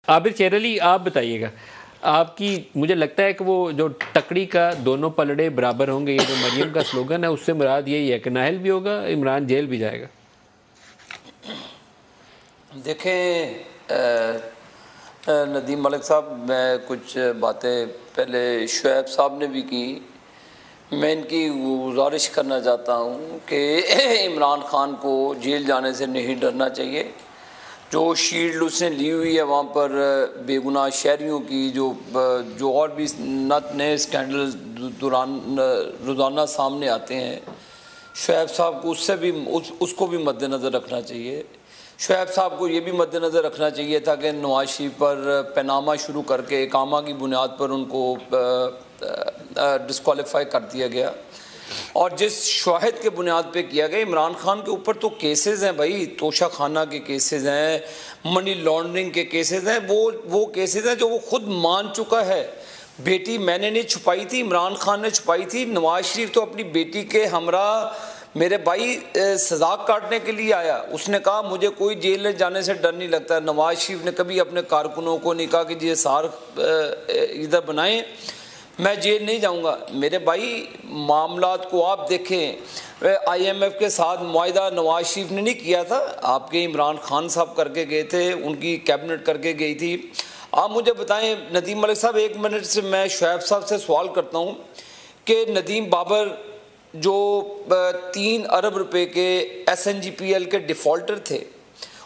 عابد شیر علی آپ بتائیے گا، آپ کی مجھے لگتا ہے کہ وہ جو ٹکڑی کا دونوں پلڑے برابر ہوں گے، یہ جو مریم کا سلوگن ہے اس سے مراد یہی ہے کہ نااہل بھی ہوگا، عمران جیل بھی جائے گا؟ دیکھیں ندیم ملک صاحب، میں کچھ باتیں پہلے شعیب صاحب نے بھی کی، میں ان کی گزارش کرنا چاہتا ہوں کہ عمران خان کو جیل جانے سے نہیں ڈرنا چاہیے۔ جو شیلڈ اس نے لی ہوئی ہے وہاں پر بے گناہ شہریوں کی، جو اور بھی نئے اسکینڈل دوران روزانہ سامنے آتے ہیں، شعیب صاحب کو اس کو بھی مد نظر رکھنا چاہیے۔ شعیب صاحب کو یہ بھی مد نظر رکھنا چاہیے تھا کہ نواز شریف پر پیناما شروع کر کے اقامہ کی بنیاد پر ان کو ڈسکوالیفائی کر دیا گیا، اور جس شواہد کے بنیاد پہ کیا گیا۔ عمران خان کے اوپر تو کیسز ہیں بھائی، توشہ خانہ کے کیسز ہیں، منی لانڈرنگ کے کیسز ہیں، وہ کیسز ہیں جو وہ خود مان چکا ہے۔ بیٹی میں نے نہیں چھپائی تھی، عمران خان نے چھپائی تھی۔ نواز شریف تو اپنی بیٹی کے ہمراہ میرے بھائی سزا کاٹنے کے لیے آیا، اس نے کہا مجھے کوئی جیل میں جانے سے ڈر نہیں لگتا۔ نواز شریف نے کبھی اپنے کارکنوں کو نہیں کہا کہ جی سار ادھر بنائیں، میں جیل نہیں جاؤں گا۔ میرے بھائی معاملات کو آپ دیکھیں، آئی ایم ایف کے ساتھ معاہدہ نواز شریف نے نہیں کیا تھا، آپ کے عمران خان صاحب کر کے گئے تھے، ان کی کیبنٹ کر کے گئی تھی۔ آپ مجھے بتائیں ندیم ملک صاحب، ایک منٹ سے میں شعیب صاحب سے سوال کرتا ہوں کہ ندیم بابر جو 3 ارب روپے کے S N G P L کے ڈیفالٹر تھے،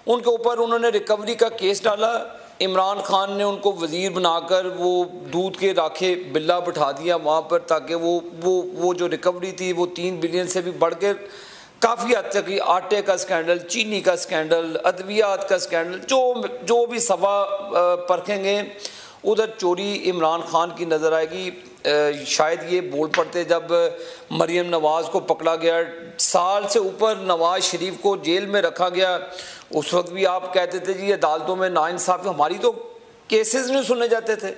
ان کے اوپر انہوں نے ریکوری کا کیس ڈالا۔ عمران خان نے ان کو وزیر بنا کر وہ دودھ کے راکھے بلا بٹھا دیا وہاں پر، تاکہ وہ جو ریکوری تھی وہ 3 بلین سے بھی بڑھ کے کافی حد تک آٹے کا اسکینڈل، چینی کا اسکینڈل، ادویات کا اسکینڈل، جو بھی صفحہ پرکھیں گے ادھر چوری عمران خان کی نظر آئے گی۔ شاید یہ بول پڑتے جب مریم نواز کو پکڑا گیا، سال سے اوپر نواز شریف کو جیل میں رکھا گیا، اس وقت بھی آپ کہتے تھے جی عدالتوں میں ناانصافی، ہماری تو کیسز نہیں سنے جاتے تھے،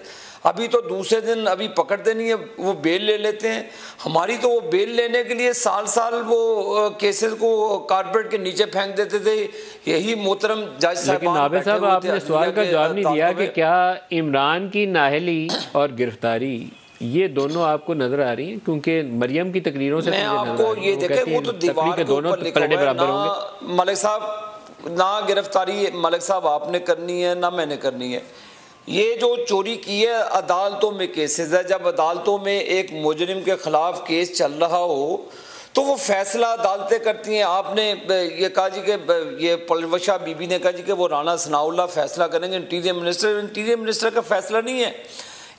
ابھی تو دوسرے دن ابھی پکڑتے نہیں ہیں، وہ بیل لے لیتے ہیں، ہماری تو وہ بیل لینے کے لیے سال وہ کیسز کو کارپیٹ کے نیچے پھینک دیتے تھے۔ یہی محترم جج صاحبان، لیکن عابد صاحب آپ نے سوال کا جواب نہیں دیا کہ کیا عمران کی نااہلی اور گرفتاری یہ دونوں آپ کو نظر آ رہی ہیں؟ کیونکہ مریم کی تقریروں سے میں آپ کو یہ دیکھیں، وہ تو دیوار کے اوپر لکھا ہوا ہے، نہ ملک صاحب نہ گرفتاری ملک صاحب آپ نے کرنی ہے نہ میں نے کرنی ہے۔ یہ جو چوری کی ہے عدالتوں میں کیسز ہے، جب عدالتوں میں ایک مجرم کے خلاف کیس چل رہا ہو تو وہ فیصلہ عدالتیں کرتی ہیں۔ آپ نے یہ کہا جی کہ یہ پلوشا بی بی نے کہا جی کہ وہ رانا ثناء اللہ فیصلہ کریں گے، انٹیریئر منسٹر کا فیصلہ نہیں ہے۔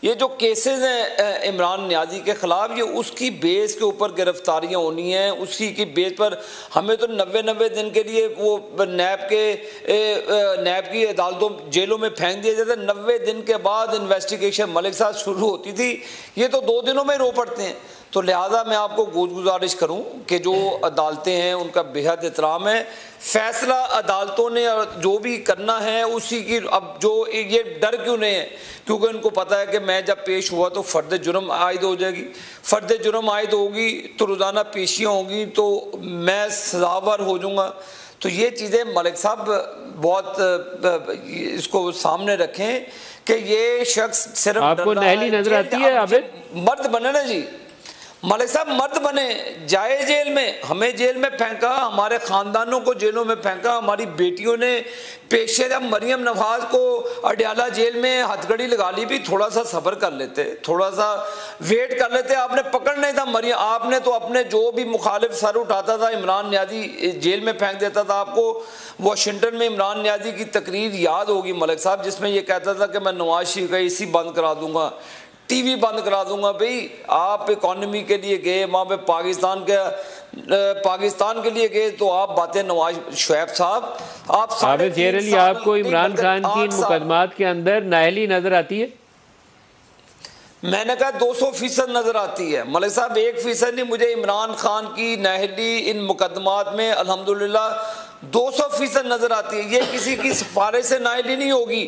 یہ جو کیسز ہیں عمران نیازی کے خلاف، یہ اس کی بیس کے اوپر گرفتاریاں ہونی ہیں، اسی کی بیس پر ہمیں تو 90 دن کے لیے وہ نیب کی عدالتوں جیلوں میں پھینک دیا جاتا ہے، 90 دن کے بعد انویسٹیگیشن ملک صاحب شروع ہوتی تھی، یہ تو 2 دنوں میں رو پڑتے ہیں۔ تو لہٰذا میں آپ کو گزارش کروں کہ جو عدالتیں ہیں ان کا بے حد احترام ہے، فیصلہ عدالتوں نے جو بھی کرنا ہے اسی کی، اب جو یہ ڈر کیوں نہیں ہے، کیونکہ ان کو پتہ ہے کہ میں جب پیش ہوا تو فرد جرم عائد ہو جائے گی، فرد جرم عائد ہوگی تو روزانہ پیشیاں ہوں گی تو میں سزاوار ہو جاؤں گا۔ تو یہ چیزیں ملک صاحب بہت اس کو سامنے رکھیں کہ یہ شخص صرف آپ کو نااہلی نظر آتی ہے عابد؟ مرد بنے نا جی، ملک صاحب مرد بنے، جائے جیل میں، ہمیں جیل میں پھینکا، ہمارے خاندانوں کو جیلوں میں پھینکا، ہماری بیٹیوں نے پیشے جب مریم نواز کو اڈیالہ جیل میں ہتھ گڑی لگا لی، بھی تھوڑا سا صبر کر لیتے، تھوڑا سا ویٹ کر لیتے، آپ نے پکڑ نہیں تھا مریم، آپ نے تو اپنے جو بھی مخالف سر اٹھاتا تھا عمران نیازی جیل میں پھینک دیتا تھا۔ آپ کو واشنگٹن میں عمران نیازی کی تقریر یاد ہوگی ملک صاحب، جس میں یہ کہتا تھا کہ میں نواز شریف کا اسی بند کرا دوں گا، ٹی وی بند کرا دوں گا۔ بھئی آپ اکانومی کے لیے گئے وہاں پہ پاکستان کے لیے گئے تو آپ باتیں نواز شعیب صاحب آپ عابد شیر علی، آپ کو عمران خان کی ان مقدمات کے اندر نااہلی نظر آتی ہے؟ میں نے کہا 200% نظر آتی ہے ملک صاحب، 1% نہیں۔ مجھے عمران خان کی نااہلی ان مقدمات میں الحمدللہ 200% نظر آتی ہے۔ یہ کسی کی سفارش سے نااہلی نہیں ہوگی،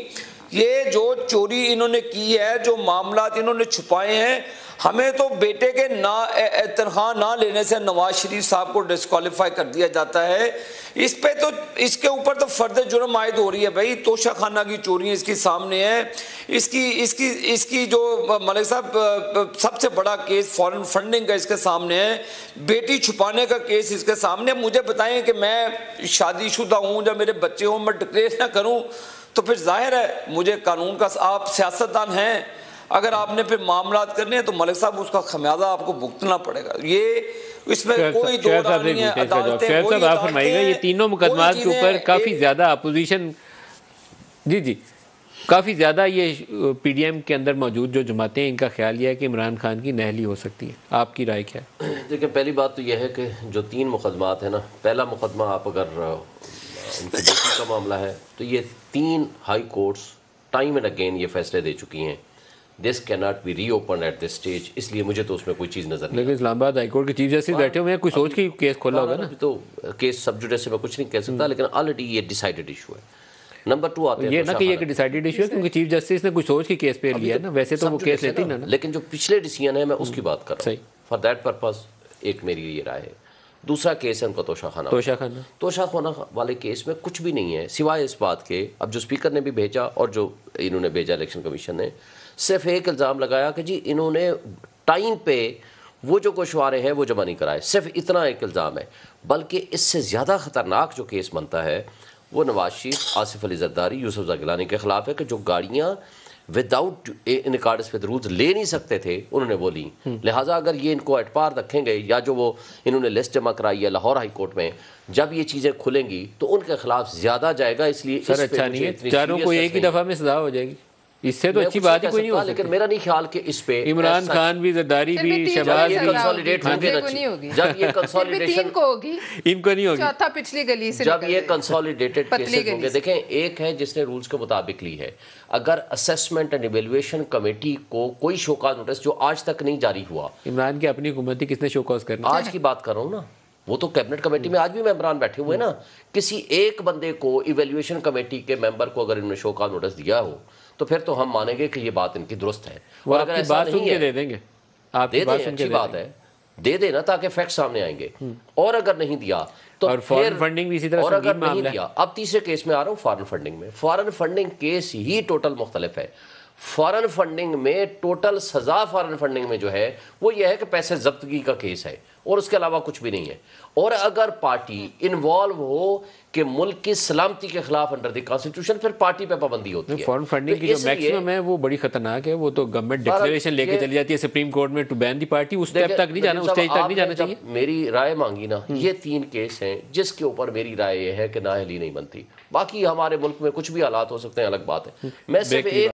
یہ جو چوری انہوں نے کی ہے، جو معاملات انہوں نے چھپائے ہیں، ہمیں تو بیٹے کے تنخواہ نہ لینے سے نواز شریف صاحب کو ڈسکوالیفائی کر دیا جاتا ہے. اس پہ تو اس کے اوپر تو فرد جرم عائد ہو رہی ہے بھائی. توشہ خانہ کی چوریاں اس کی سامنے ہے. اس کی جو ملک صاحب سب سے بڑا کیس فارن فنڈنگ کا اس کے سامنے ہے. بیٹی چھپانے کا کیس اس کے سامنے. مجھے بتائیں کہ میں شادی شدہ ہوں, جب میرے بچے ہوں, میں ڈکلیئر نہ کروں تو پھر ظاہر ہے مجھے قانون کا, آپ سیاستدان ہیں, اگر آپ نے پھر معاملات کرنے ہیں تو ملک صاحب اس کا خمیازہ آپ کو بھگتنا پڑے گا. یہ اس میں کوئی دو رائے نہیں ہے. شہر صاحب آپ فرمائیے گا, یہ تینوں مقدمات کے اوپر کافی زیادہ اپوزیشن, جی کافی زیادہ یہ پی ڈی ایم کے اندر موجود جو جماعتیں ہیں ان کا خیال یہ ہے کہ عمران خان کی نہلی ہو سکتی ہے. آپ کی رائے کیا ہے؟ دیکھیں, پہلی بات تو یہ ہے کہ جو 3 مقدمات ہیں نا, پہلا مقدمہ آپ اگر ان کی بیٹی کا معاملہ ہے تو یہ 3 high courts time and again یہ فیصلے دے چکی ہیں دس کی not be reopen at this stage. اس لیے مجھے تو اس میں کوئی چیز نظر نہیں. لیکن اسلام آباد ہائی کورٹ کے چیف جسٹس بیٹھے ہوئے ہیں, کوئی سوچ کے کیس کھولا ہوگا نا. تو کیس سب جوڈیس سے میں کچھ نہیں کہہ سکتا, لیکن آلریڈی یہ ڈیسائیڈڈ ایشو ہے. نمبر 2 آتے ہیں یہ نہ کہ یہ ڈیسائیڈڈ ایشو ہے کیونکہ چیف جسٹس نے کچھ سوچ کے کیس پہ لیا ہے نا, ویسے تو وہ کیس لیتی نا. لیکن جو پچھلے ڈیسیژن ہے میں اس کی بات کر رہا ہوں. فار دیٹ پرپز ایک میری یہ رائے ہے. دوسرا کیس ہے ان کا توشہ خانہ والے کیس میں کچھ بھی نہیں ہے سوائے اس بات کے, اب جو اسپیکر نے بھی بھیجا اور جو انہوں نے بھیجا الیکشن کمیشن نے, صرف ایک الزام لگایا کہ جی انہوں نے ٹائم پہ وہ جو گوشوارے ہیں وہ جمع نہیں کرائے. صرف اتنا ایک الزام ہے. بلکہ اس سے زیادہ خطرناک جو کیس بنتا ہے وہ نواز شریف, آصف علی زرداری, یوسف زئی گیلانی کے خلاف ہے کہ جو گاڑیاں without in accordance with rules لے نہیں سکتے تھے انہوں نے وہ لیں. لہٰذا اگر یہ ان کو اعتبار رکھیں گے یا جو وہ انہوں نے لسٹ جمع کرائی ہے لاہور ہائی کورٹ میں, جب یہ چیزیں کھلیں گی تو ان کے خلاف زیادہ جائے گا. اس لیے سر اچھا نہیں ہے, چاروں کو ایک ہی دفعہ میں سزا ہو جائے گی, اس سے تو اچھی بات ہی کوئی نہیں ہو سکتی. لیکن میرا نہیں خیال کہ اس پہ عمران خان بھی, زرداری بھی, شہباز بھی کنسالیڈیٹ ہوگی. جب یہ کنسالیڈیشن ان کو نہیں ہوگی, چوتھا پچھلی گلی سے جب یہ کنسالیڈیٹڈ کیسز ہوں گے. دیکھیں, ایک ہے جس نے رولز کے مطابق لی ہے. اگر اسیسمنٹ اینڈ ایویلویشن کمیٹی کو کوئی شوکاز نوٹس جو آج تک نہیں جاری ہوا, عمران کی اپنی حکومت کس نے شوکاز کرنا, آج کی بات کر رہا ہوں نا, وہ تو کیبنٹ کمیٹی میں آج بھی ممبران بیٹھے ہوئے نا. کسی ایک بندے کو ایویلویشن کمیٹی کے ممبر کو اگر انہوں نے شوکاز نوٹس دیا ہو تو پھر تو ہم مانیں گے کہ یہ بات ان کی درست ہے. اور اگر ایسا نہیں ہے دے دیں گے, آپ دے دیں, اچھی بات ہے, دے دینا تاکہ فیکٹ سامنے آئیں گے. اور اگر نہیں دیا تو فارن فنڈنگ بھی اسی طرح, اور اگر نہیں دیا, اب تیسرے کیس میں آ رہا ہوں فارن فنڈنگ میں. Foreign funding case he total مختلف ہے. فارن فنڈنگ میں ٹوٹل سزا فارن فنڈنگ میں جو ہے وہ یہ ہے کہ پیسے ضبطگی کا کیس ہے اور اس کے علاوہ کچھ بھی نہیں ہے. اور اگر پارٹی انوالو ہو کہ ملک کی سلامتی کے خلاف انڈر دی کانسٹیٹیوشن, پھر پارٹی پہ پابندی ہوتی ہے. فارن فنڈنگ کی جو میکسیمم ہے وہ بڑی خطرناک ہے. وہ تو گورنمنٹ ڈکلیریشن لے کے چلی جاتی ہے سپریم کورٹ میں ٹو بین دی پارٹی, اس اسٹیپ تک نہیں جانا, اس اسٹیج تک نہیں جانا چاہیے. میری رائے مانگی نا, یہ 3 کیس ہیں جس کے اوپر میری رائے یہ ہے کہ نااہلی نہیں بنتی. باقی ہمارے ملک میں کچھ بھی حالات ہو سکتے ہیں, الگ بات ہے. میں صرف